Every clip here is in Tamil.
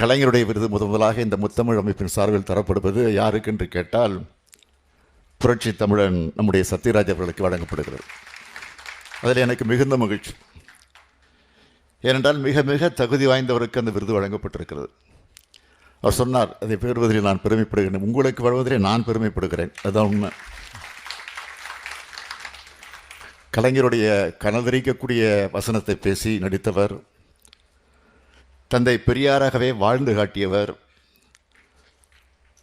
கலைஞருடைய விருது முதலாக இந்த முத்தமிழ் அமைப்பின் சார்பில் தரப்படுவது யாருக்கு என்று கேட்டால் புரட்சி தமிழன் நம்முடைய சத்யராஜ் அவர்களுக்கு வழங்கப்படுகிறது. அதில் எனக்கு மிகுந்த மகிழ்ச்சி. ஏனென்றால் மிக மிக தகுதி வாய்ந்தவருக்கு அந்த விருது வழங்கப்பட்டிருக்கிறது. அவர் சொன்னார், அதை பெறுவதில் நான் பெருமைப்படுகிறேன், உங்களுக்கு வழங்குவதிலே நான் பெருமைப்படுகிறேன். அதுதான் உண்மை. கலைஞருடைய கனதரிக்கக்கூடிய வசனத்தை பேசி நடித்தவர், தந்தை பெரியாராகவே வாழ்ந்து காட்டியவர்.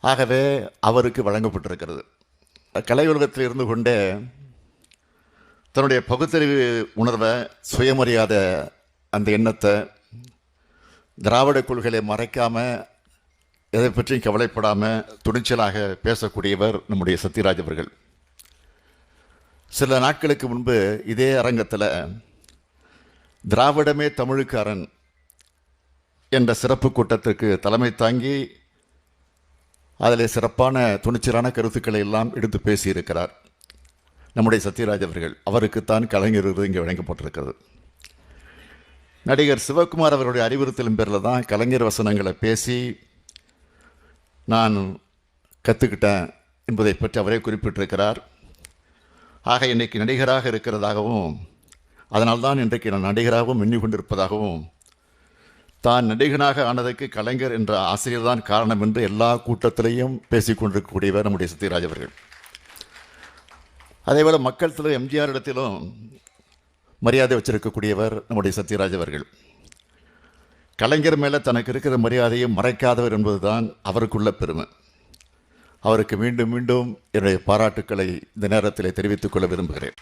ஆகவே அவருக்கு வழங்கப்பட்டிருக்கிறது. கலை உலகத்தில் இருந்து கொண்டே தன்னுடைய பகுத்தறிவு உணர்வை, சுயமரியாதை அந்த எண்ணத்தை, திராவிட கொள்கைகளை மறைக்காமல், எதை பற்றியும் கவலைப்படாமல் துணிச்சலாக பேசக்கூடியவர் நம்முடைய சத்யராஜ் அவர்கள். சில நாட்களுக்கு முன்பு இதே அரங்கத்தில் திராவிடமே தமிழுக்கு அரண் என்ற சிறப்பு கூட்டத்திற்கு தலைமை தாங்கி அதில் சிறப்பான துணிச்சலான கருத்துக்களை எல்லாம் எடுத்து பேசியிருக்கிறார் நம்முடைய சத்யராஜ் அவர்கள். அவருக்குத்தான் கலைஞர் விருது இங்கே வழங்கப்பட்டிருக்கிறது. நடிகர் சிவகுமார் அவருடைய அறிவுறுத்தலின் பேரில் தான் கலைஞர் வசனங்களை பேசி நான் கற்றுக்கிட்டேன் என்பதை பற்றி அவரே குறிப்பிட்டிருக்கிறார். ஆக இன்றைக்கு நடிகராக இருக்கிறதாகவும், அதனால்தான் இன்றைக்கு நான் நடிகராகவும் எண்ணி கொண்டிருப்பதாகவும், தான் நடிகனாக ஆனதற்கு கலைஞர் என்ற ஆசிரியர் தான் காரணம் என்று எல்லா கூட்டத்திலையும் பேசிக்கொண்டிருக்கக்கூடியவர் நம்முடைய சத்யராஜ் அவர்கள். அதேபோல் மக்கள் எம்ஜிஆர் இடத்திலும் மரியாதை வச்சிருக்கக்கூடியவர் நம்முடைய சத்யராஜ் அவர்கள். கலைஞர் மேலே தனக்கு இருக்கிற மரியாதையை மறைக்காதவர் என்பதுதான் அவருக்குள்ள பெருமை. அவருக்கு மீண்டும் மீண்டும் என்னுடைய பாராட்டுக்களை இந்த நேரத்தில் தெரிவித்துக் கொள்ள விரும்புகிறேன்.